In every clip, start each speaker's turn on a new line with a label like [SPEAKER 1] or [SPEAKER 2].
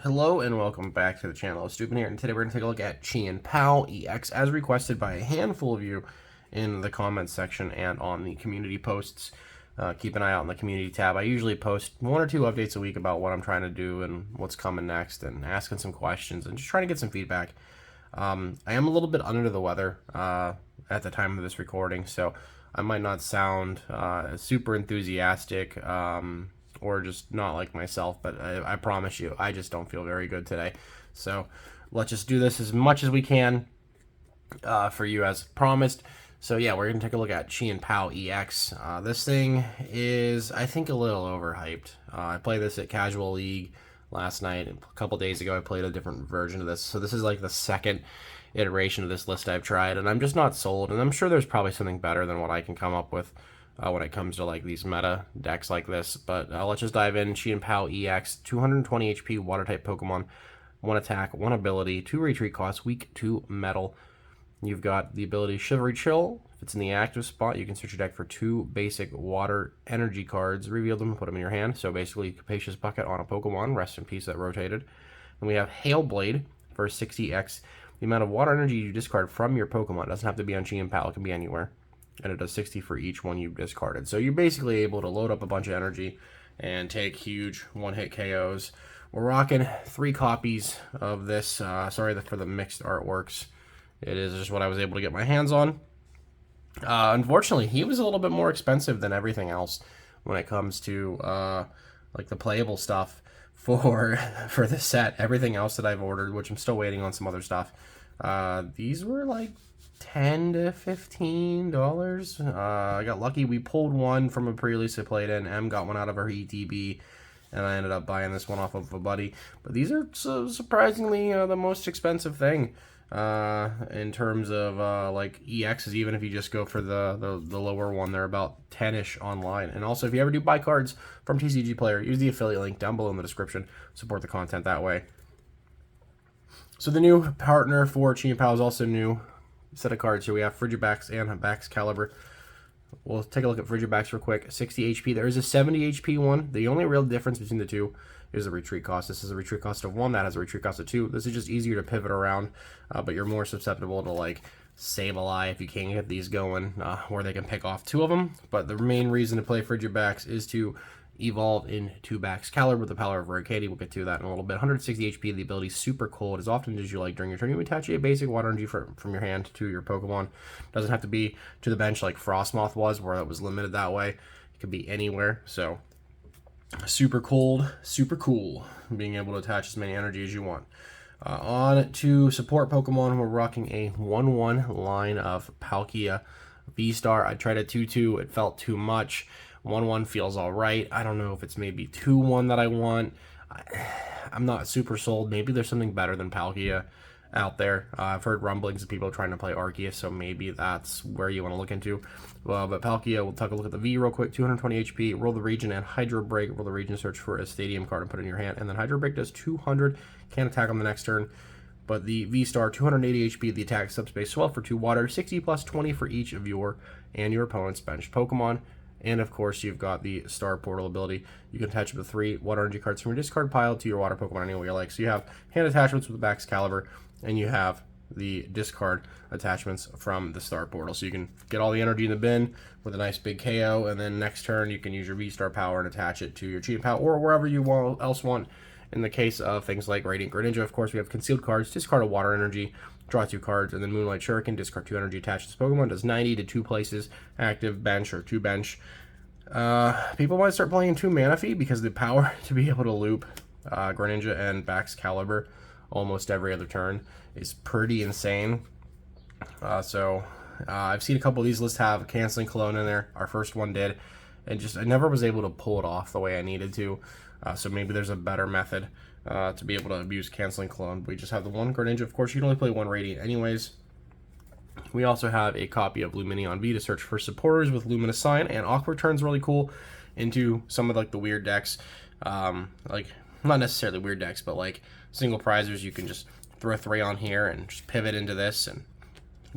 [SPEAKER 1] Hello and welcome back to the channel. Stupid here, and today we're going to take a look at Chien-Pao EX as requested by a handful of you in the comments section and on the community posts. Keep an eye out in the community tab. I usually post 1 or 2 updates a week about what I'm trying to do and what's coming next, and asking some questions and just trying to get some feedback. I am a little bit under the weather at the time of this recording, so I might not sound super enthusiastic or just not like myself, but I promise you, I just don't feel very good today. So let's just do this as much as we can for you as promised. So yeah, we're going to take a look at Chien-Pao EX. This thing is, I think, a little overhyped. I played this at Casual League last night, and a couple days ago I played a different version of this. So this is like the second iteration of this list I've tried, and I'm just not sold, and I'm sure there's probably something better than what I can come up with when it comes to like these meta decks like this. But let's just dive in. Chien-Pao EX, 220 HP, water type Pokemon, 1 attack, 1 ability, 2 retreat costs, weak to metal. You've got the ability Chivalry Chill. If it's in the active spot, you can search your deck for 2 basic water energy cards, reveal them, and put them in your hand. So basically, Capacious Bucket on a Pokemon. Rest in peace, that rotated. And we have Hail Blade for 60x. The amount of water energy you discard from your Pokemon, it doesn't have to be on Chien-Pao, it can be anywhere. And it does 60 for each one you've discarded. So you're basically able to load up a bunch of energy and take huge one-hit KOs. We're rocking 3 copies of this. Sorry for the mixed artworks. It is just what I was able to get my hands on. Unfortunately, he was a little bit more expensive than everything else when it comes to like the playable stuff for the set. Everything else that I've ordered, which I'm still waiting on some other stuff, these were like $10 to $15. I got lucky. We pulled one from a pre-release I played in. M got one out of her ETB, and I ended up buying this one off of a buddy. But these are surprisingly the most expensive thing in terms of like EXs. Even if you just go for the lower one, they're about 10-ish online. And also, if you ever do buy cards from TCGplayer, use the affiliate link down below in the description. Support the content that way. So the new partner for Chien-Pao is also new. Set of cards here. We have Frigibax and Bax Caliber. We'll take a look at Frigibax real quick. 60 HP. There is a 70 HP one. The only real difference between the two is the retreat cost. This is a retreat cost of 1. That has a retreat cost of 2. This is just easier to pivot around, but you're more susceptible to like Sableye if you can't get these going, where they can pick off 2 of them. But the main reason to play Frigibax is to evolve into Bax Caliber with the power of Raricady. We'll get to that in a little bit. 160 HP. The ability Super Cold. As often as you like during your turn, you attach a basic water energy from your hand to your Pokemon. Doesn't have to be to the bench like Frostmoth was, where it was limited that way. It could be anywhere. So super cold, super cool, being able to attach as many energy as you want. On to support Pokemon, we're rocking a 1-1 line of Palkia V-Star. I tried a 2-2, it felt too much. 1-1 feels alright. I don't know if it's maybe 2-1 that I want. I'm not super sold. Maybe there's something better than Palkia out there. I've heard rumblings of people trying to play Arceus, so maybe that's where you want to look into. Well, but Palkia, we'll take a look at the V real quick. 220 HP, roll the region, and Hydro Break. Roll the region, search for a Stadium card and put it in your hand. And then Hydro Break does 200, can't attack on the next turn. But the V-Star, 280 HP, the attack subspace swell for 2 water, 60 plus 20 for each of your and your opponent's benched Pokemon. And of course, you've got the Star Portal ability. You can attach up to 3 water energy cards from your discard pile to your water Pokemon any way you like. So you have hand attachments with the Bax Caliber, and you have the discard attachments from the Star Portal. So you can get all the energy in the bin with a nice big KO, and then next turn you can use your V-Star power and attach it to your Chien-Pao or wherever you else want. In the case of things like Radiant Greninja, of course, we have concealed cards, discard a water energy, draw 2 cards, and then Moonlight Shuriken, discard 2 energy, attach this Pokemon, does 90 to 2 places, active, bench, or 2 bench. People might start playing 2 Manaphy because the power to be able to loop Greninja and Bax Caliber almost every other turn is pretty insane. I've seen a couple of these lists have Canceling Cologne in there. Our first one did, and just I never was able to pull it off the way I needed to. So maybe there's a better method to be able to abuse Canceling Cologne. We just have the 1 Greninja. Of course, you can only play 1 Radiant anyways. We also have a copy of Lumineon V to search for supporters with Luminous Sign, and Aqua turns really cool into some of like the weird decks, like not necessarily weird decks, but like single prizers. You can just throw 3 on here and just pivot into this and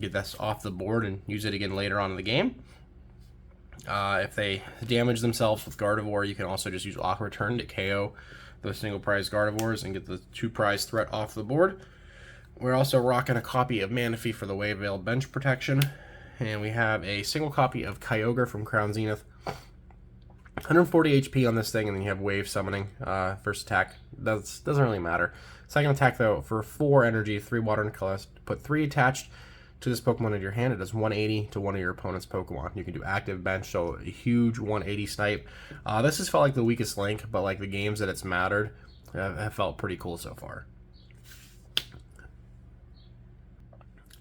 [SPEAKER 1] get this off the board and use it again later on in the game. If they damage themselves with Gardevoir, you can also just use Aqua Turn to KO those single prize Gardevoirs and get the 2 prize threat off the board. We're also rocking a copy of Manaphy for the Wave Veil bench protection. And we have a single copy of Kyogre from Crown Zenith. 140 HP on this thing, and then you have Wave Summoning. First attack, doesn't really matter. Second attack, though, for 4 energy, 3 water and color, put 3 attached to this Pokemon in your hand. It does 180 to one of your opponent's Pokemon. You can do active bench, so a huge 180 snipe. This has felt like the weakest link, but like the games that it's mattered have felt pretty cool so far.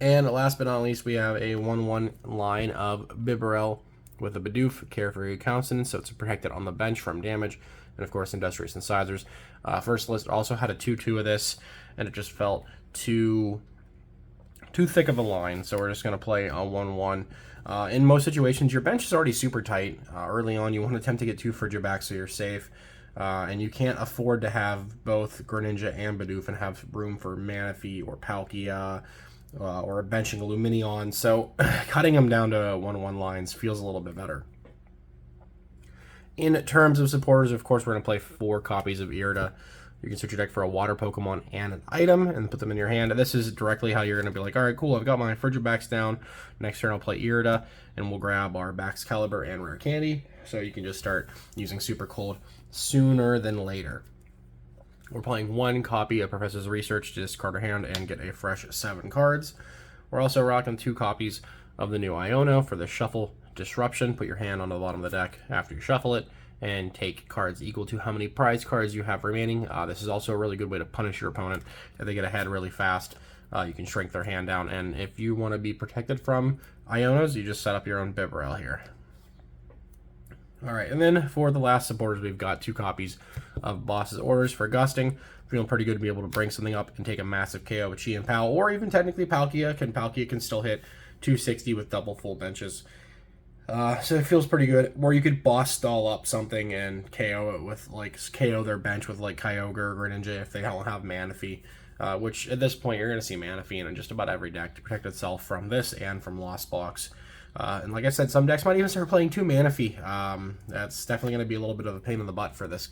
[SPEAKER 1] And last but not least, we have a 1/1 line of Bibarel with a Bidoof, Carefree Countenance, so it's protected on the bench from damage, and of course Industrious Incisors. First list also had a 2/2 of this, and it just felt too thick of a line, so we're just going to play a 1/1. In most situations, your bench is already super tight. Early on, you want to attempt to get 2 Frigibacks so you're safe, and you can't afford to have both Greninja and Bidoof and have room for Manaphy or Paldea, or benching Lumineon, so cutting them down to 1/1 lines feels a little bit better. In terms of supporters, of course, we're going to play 4 copies of Irida. You can search your deck for a water Pokemon and an item and put them in your hand. This is directly how you're going to be like, all right, cool, I've got my Frigibacks down. Next turn I'll play Irida, and we'll grab our Excalibur and Rare Candy, so you can just start using Super Cold sooner than later. We're playing 1 copy of Professor's Research to discard our hand and get a fresh 7 cards. We're also rocking 2 copies of the new Iono for the Shuffle Disruption. Put your hand on the bottom of the deck after you shuffle it, and take cards equal to how many prize cards you have remaining. This is also a really good way to punish your opponent if they get ahead really fast. You can shrink their hand down, and if you want to be protected from Ionos, you just set up your own Bibarel here. Alright, and then for the last supporters, we've got 2 copies of Boss's Orders for Gusting. Feeling pretty good to be able to bring something up and take a massive KO with Chien-Pao, or even technically Palkia. Palkia can still hit 260 with double full benches. So it feels pretty good. Or you could boss stall up something and KO it with, like, KO their bench with, like, Kyogre or Greninja if they don't have Manaphy. Which, at this point, you're going to see Manaphy in just about every deck to protect itself from this and from Lost Box. And like I said, some decks might even start playing 2 Manaphy. That's definitely going to be a little bit of a pain in the butt for this.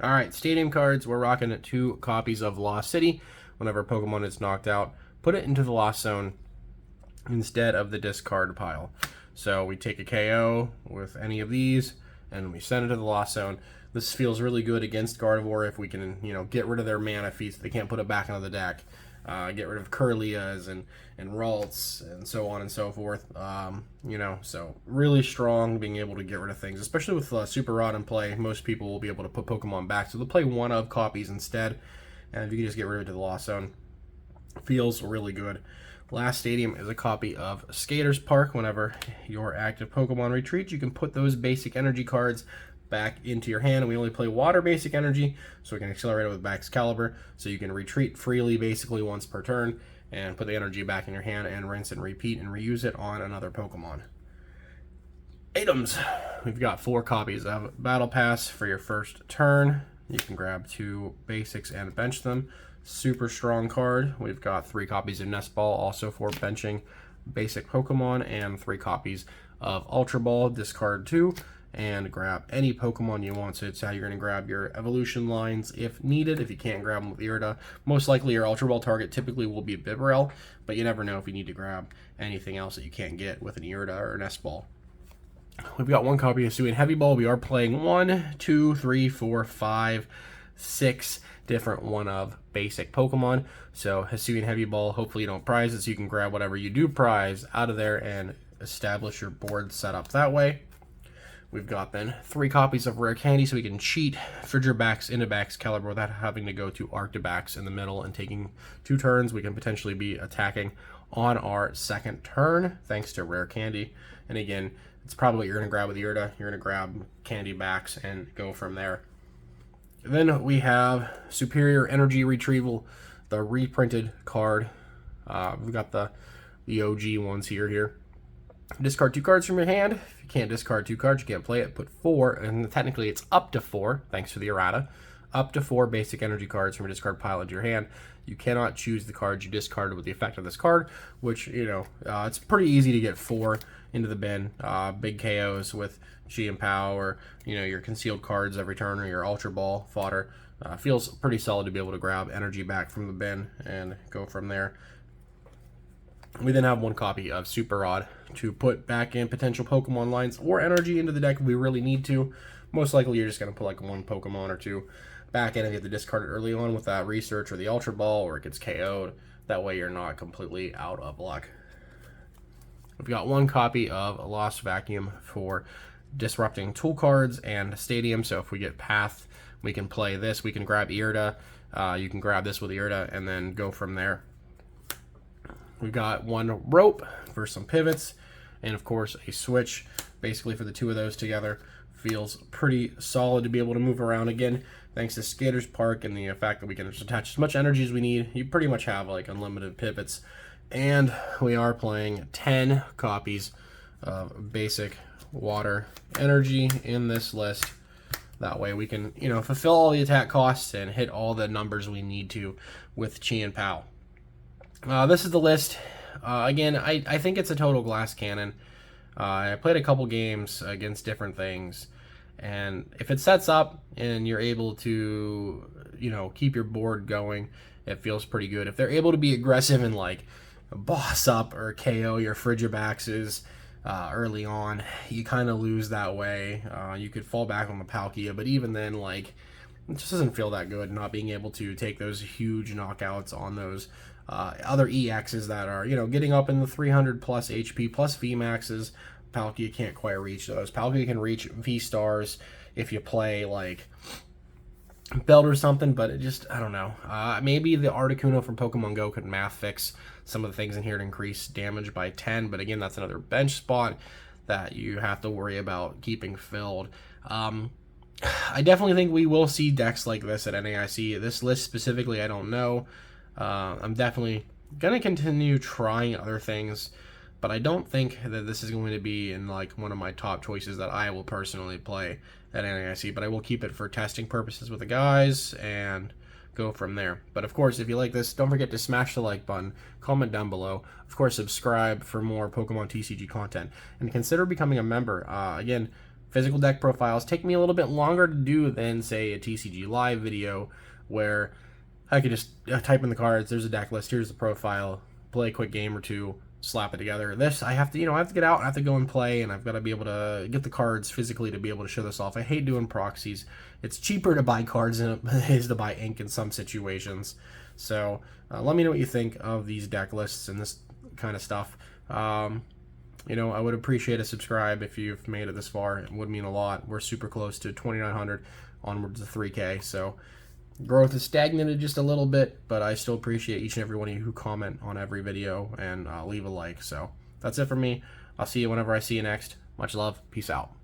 [SPEAKER 1] Alright, Stadium cards. We're rocking 2 copies of Lost City. Whenever a Pokemon is knocked out, put it into the Lost Zone instead of the discard pile. So we take a KO with any of these, and we send it to the Lost Zone. This feels really good against Gardevoir if we can, get rid of their Manaphy so they can't put it back into the deck. Get rid of Curlias and Ralts and so on and so forth. So really strong being able to get rid of things, especially with Super Rod in play. Most people will be able to put Pokemon back, so they'll play 1 of copies instead. And if you can just get rid of it to the Lost Zone, feels really good. Last Stadium is a copy of Skater's Park. Whenever your active Pokemon retreats, you can put those basic energy cards back into your hand, and we only play water basic energy, so we can accelerate it with Excalibur, so you can retreat freely basically once per turn and put the energy back in your hand and rinse and repeat and reuse it on another Pokemon. Items. We've got 4 copies of Battle Pass for your first turn. You can grab 2 basics and bench them. Super strong card. We've got 3 copies of Nest Ball, also for benching basic Pokemon, and 3 copies of Ultra Ball. Discard 2 and grab any Pokemon you want. So it's how you're going to grab your evolution lines if needed, if you can't grab them with Irida. Most likely your Ultra Ball target typically will be Bibarel, but you never know if you need to grab anything else that you can't get with an Irida or an S-Ball. We've got 1 copy of Hisuian Heavy Ball. We are playing 1, 2, 3, 4, 5, 6 different 1-of basic Pokemon. So Hisuian Heavy Ball, hopefully you don't prize it, so you can grab whatever you do prize out of there and establish your board setup that way. We've got then 3 copies of Rare Candy, so we can cheat Frigibacks into Excalibur without having to go to Arctibax in the middle and taking 2 turns. We can potentially be attacking on our 2nd turn thanks to Rare Candy. And again, it's probably what you're going to grab with Irida. You're going to grab Candy Backs and go from there. Then we have Superior Energy Retrieval, the reprinted card. We've got the OG ones here. Discard 2 cards from your hand. If you can't discard 2 cards, you can't play it. Put 4, and technically it's up to 4, thanks to the errata, up to 4 basic energy cards from a discard pile into your hand. You cannot choose the cards you discarded with the effect of this card, which, it's pretty easy to get 4 into the bin. Big KOs with Chien-Pao, or, your concealed cards every turn, or your Ultra Ball fodder. Feels pretty solid to be able to grab energy back from the bin and go from there. We then have 1 copy of Super Rod to put back in potential Pokemon lines or energy into the deck if we really need to. Most likely you're just going to put like 1 Pokemon or 2 back in and get to discard it early on with that Research or the Ultra Ball, or it gets KO'd. That way you're not completely out of luck. We've got 1 copy of Lost Vacuum for disrupting tool cards and Stadium. So if we get Path, we can play this. We can grab Irida. You can grab this with Irida and then go from there. We've got 1 Rope for some pivots, and of course a switch basically for the 2 of those together. Feels pretty solid to be able to move around again, thanks to Skater's Park and the fact that we can just attach as much energy as we need. You pretty much have like unlimited pivots. And we are playing 10 copies of basic water energy in this list. That way we can, fulfill all the attack costs and hit all the numbers we need to with Chien-Pao. This is the list. Again, I think it's a total glass cannon. I played a couple games against different things, and if it sets up and you're able to, keep your board going, it feels pretty good. If they're able to be aggressive and like boss up or KO your Frigibaxes early on, you kind of lose that way. You could fall back on the Palkia, but even then, like, it just doesn't feel that good not being able to take those huge knockouts on those other EXs that are, getting up in the 300 plus HP plus VMAXs. Palkia can't quite reach those. Palkia can reach V-Stars if you play, like, Belt or something, but it just, I don't know. Maybe the Articuno from Pokemon Go could math fix some of the things in here to increase damage by 10, but again, that's another bench spot that you have to worry about keeping filled. I definitely think we will see decks like this at NAIC. This list specifically, I don't know. I'm definitely going to continue trying other things, but I don't think that this is going to be in like one of my top choices that I will personally play at NAIC, but I will keep it for testing purposes with the guys and go from there. But of course, if you like this, don't forget to smash the like button, comment down below, of course subscribe for more Pokemon TCG content, and consider becoming a member. Again, physical deck profiles take me a little bit longer to do than, say, a TCG live video where I could just type in the cards, there's a deck list, here's the profile, play a quick game or 2, slap it together. This, I have to, I have to get out, I have to go and play, and I've got to be able to get the cards physically to be able to show this off. I hate doing proxies. It's cheaper to buy cards than it is to buy ink in some situations. So let me know what you think of these deck lists and this kind of stuff. I would appreciate a subscribe if you've made it this far. It would mean a lot. We're super close to 2,900, onwards to 3K. So growth is stagnated just a little bit, but I still appreciate each and every one of you who comment on every video and leave a like. So that's it for me. I'll see you whenever I see you next. Much love. Peace out.